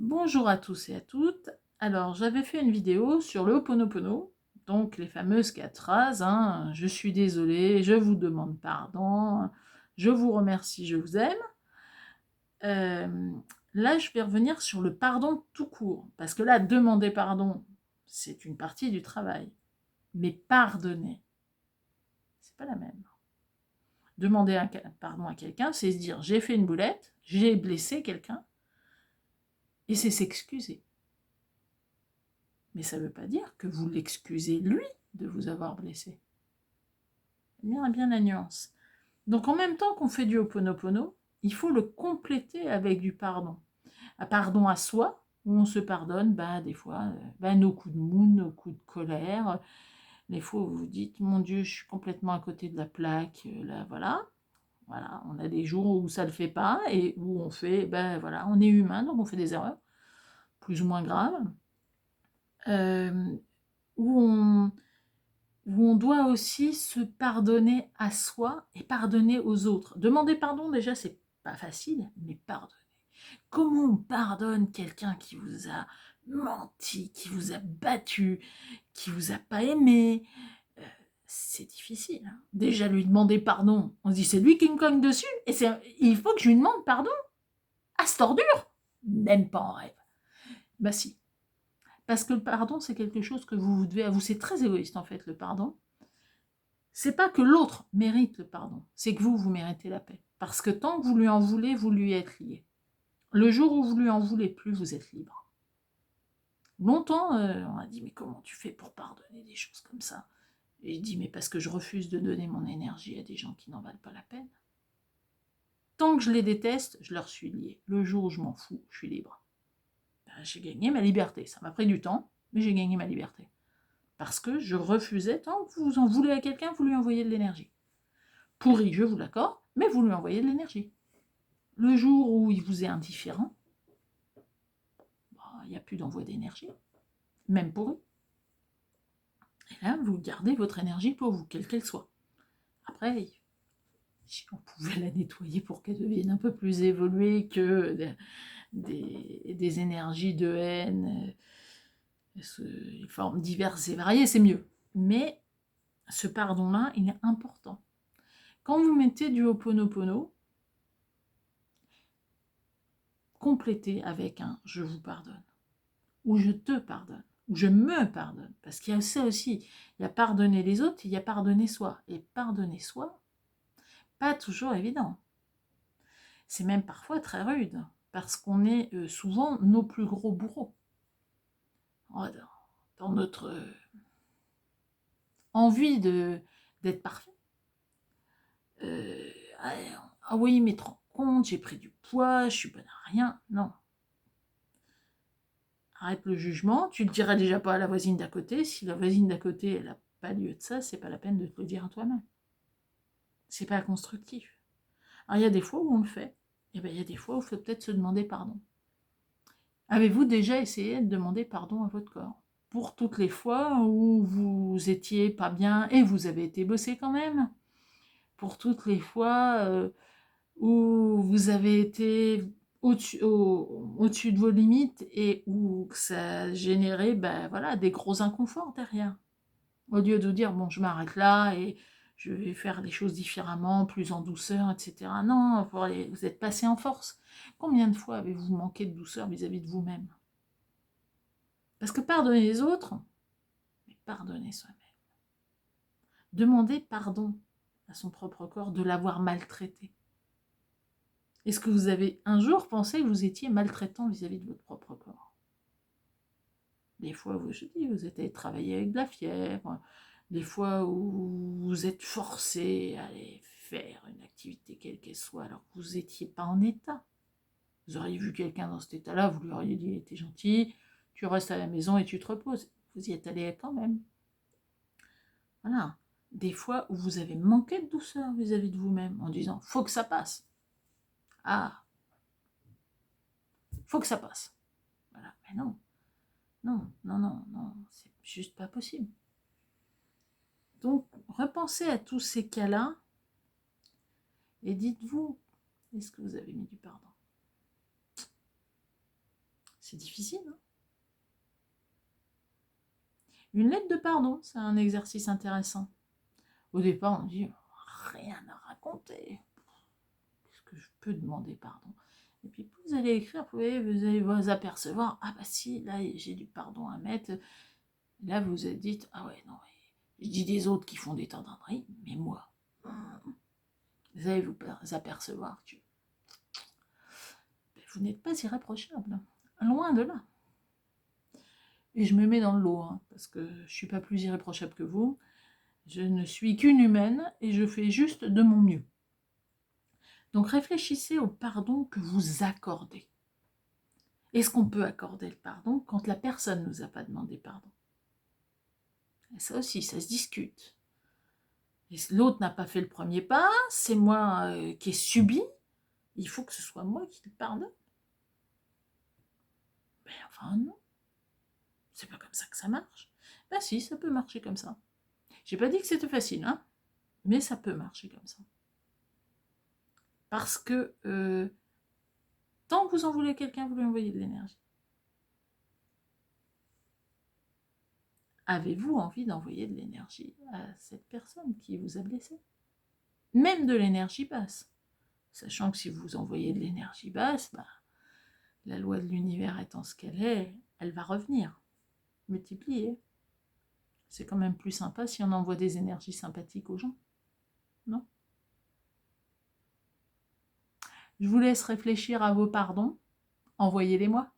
Bonjour à tous et à toutes. Alors, j'avais fait une vidéo sur le Ho'oponopono, donc les fameuses 4 phrases, hein, je suis désolée, je vous demande pardon, je vous remercie, je vous aime. Là, je vais revenir sur le pardon tout court, parce que là, demander pardon, c'est une partie du travail, mais pardonner, c'est pas la même. Demander pardon à quelqu'un, c'est se dire j'ai fait une boulette, j'ai blessé quelqu'un, et c'est s'excuser. Mais ça ne veut pas dire que vous l'excusez lui de vous avoir blessé. Bien la nuance. Donc en même temps qu'on fait du Ho'oponopono, il faut le compléter avec du pardon. Un pardon à soi, où on se pardonne des fois nos coups de mou, nos coups de colère, les fois où vous dites mon Dieu, je suis complètement à côté de la plaque, là voilà. Voilà, on a des jours où ça ne le fait pas et où on fait, voilà, on est humain, donc on fait des erreurs, plus ou moins graves, où on doit aussi se pardonner à soi et pardonner aux autres. Demander pardon, déjà, c'est pas facile, mais pardonner. Comment on pardonne quelqu'un qui vous a menti, qui vous a battu, qui vous a pas aimé? C'est difficile, hein. Déjà, lui demander pardon, on se dit c'est lui qui me cogne dessus, et il faut que je lui demande pardon à cette ordure. Même pas en rêve. Bah si. Parce que le pardon, c'est quelque chose que vous devez à vous. C'est très égoïste, en fait, le pardon. C'est pas que l'autre mérite le pardon, c'est que vous méritez la paix. Parce que tant que vous lui en voulez, vous lui êtes lié. Le jour où vous lui en voulez plus, vous êtes libre. Longtemps, on a dit, mais comment tu fais pour pardonner des choses comme ça? Et je dis, mais parce que je refuse de donner mon énergie à des gens qui n'en valent pas la peine. Tant que je les déteste, je leur suis lié. Le jour où je m'en fous, je suis libre. J'ai gagné ma liberté. Ça m'a pris du temps, mais j'ai gagné ma liberté. Parce que je refusais, tant que vous en voulez à quelqu'un, vous lui envoyez de l'énergie. Pourri, je vous l'accorde, mais vous lui envoyez de l'énergie. Le jour où il vous est indifférent, il n'y a plus d'envoi d'énergie, même pourri. Et là, vous gardez votre énergie pour vous, quelle qu'elle soit. Après, si on pouvait la nettoyer pour qu'elle devienne un peu plus évoluée que des énergies de haine, les formes diverses et variées, c'est mieux. Mais ce pardon-là, il est important. Quand vous mettez du Ho'oponopono, complétez avec un « je vous pardonne » ou « je te pardonne » ou « je me pardonne ». Parce qu'il y a ça aussi, il y a pardonner les autres, il y a pardonner soi. Et pardonner soi, pas toujours évident. C'est même parfois très rude, parce qu'on est souvent nos plus gros bourreaux. Dans notre envie d'être parfait. Ah oui, mais te rends compte, j'ai pris du poids, je suis bonne à rien. Non. Arrête le jugement, tu le diras déjà pas à la voisine d'à côté. Si la voisine d'à côté, elle n'a pas lieu de ça, c'est pas la peine de te le dire à toi-même. C'est pas constructif. Alors il y a des fois où on le fait, et bien il y a des fois où il faut peut-être se demander pardon. Avez-vous déjà essayé de demander pardon à votre corps? Pour toutes les fois où vous étiez pas bien et vous avez été bossé quand même? Pour toutes les fois où vous avez été au-dessus de vos limites et où ça a généré voilà, des gros inconforts derrière. Au lieu de dire, bon, je m'arrête là et je vais faire les choses différemment, plus en douceur, etc. Non, vous êtes passé en force. Combien de fois avez-vous manqué de douceur vis-à-vis de vous-même? Parce que pardonner les autres, mais pardonner soi-même. Demander pardon à son propre corps de l'avoir maltraité. Est-ce que vous avez un jour pensé que vous étiez maltraitant vis-à-vis de votre propre corps? Des fois, je dis, vous êtes allé travailler avec de la fièvre, des fois où vous êtes forcé à aller faire une activité quelle qu'elle soit alors que vous n'étiez pas en état. Vous auriez vu quelqu'un dans cet état-là, vous lui auriez dit, t'es gentil, tu restes à la maison et tu te reposes. Vous y êtes allé quand même. Voilà. Des fois où vous avez manqué de douceur vis-à-vis de vous-même en disant, faut que ça passe. Ah, faut que ça passe. Voilà, mais non. Non, c'est juste pas possible. Donc, repensez à tous ces cas-là et dites-vous, est-ce que vous avez mis du pardon? C'est difficile, hein. Une lettre de pardon, c'est un exercice intéressant. Au départ, on dit rien à raconter. Qu'est-ce que je peux demander pardon? Et puis vous allez écrire, vous allez vous apercevoir, ah bah si, là j'ai du pardon à mettre. Là vous vous dites, ah ouais, non, je dis des autres qui font des tordinneries, mais moi, vous allez vous apercevoir que vous n'êtes pas irréprochable. Loin de là. Et je me mets dans le lot, hein, parce que je ne suis pas plus irréprochable que vous. Je ne suis qu'une humaine et je fais juste de mon mieux. Donc réfléchissez au pardon que vous accordez. Est-ce qu'on peut accorder le pardon quand la personne ne nous a pas demandé pardon? Et ça aussi, ça se discute. L'autre n'a pas fait le premier pas, c'est moi qui ai subi, il faut que ce soit moi qui le pardonne. Ben enfin non, c'est pas comme ça que ça marche. Ben si, ça peut marcher comme ça. J'ai pas dit que c'était facile, hein, mais ça peut marcher comme ça. Parce que tant que vous en voulez quelqu'un, vous lui envoyez de l'énergie. Avez-vous envie d'envoyer de l'énergie à cette personne qui vous a blessé? Même de l'énergie basse. Sachant que si vous envoyez de l'énergie basse, bah, la loi de l'univers étant ce qu'elle est, elle va revenir, multipliée. C'est quand même plus sympa si on envoie des énergies sympathiques aux gens, non? Je vous laisse réfléchir à vos pardons. Envoyez-les-moi.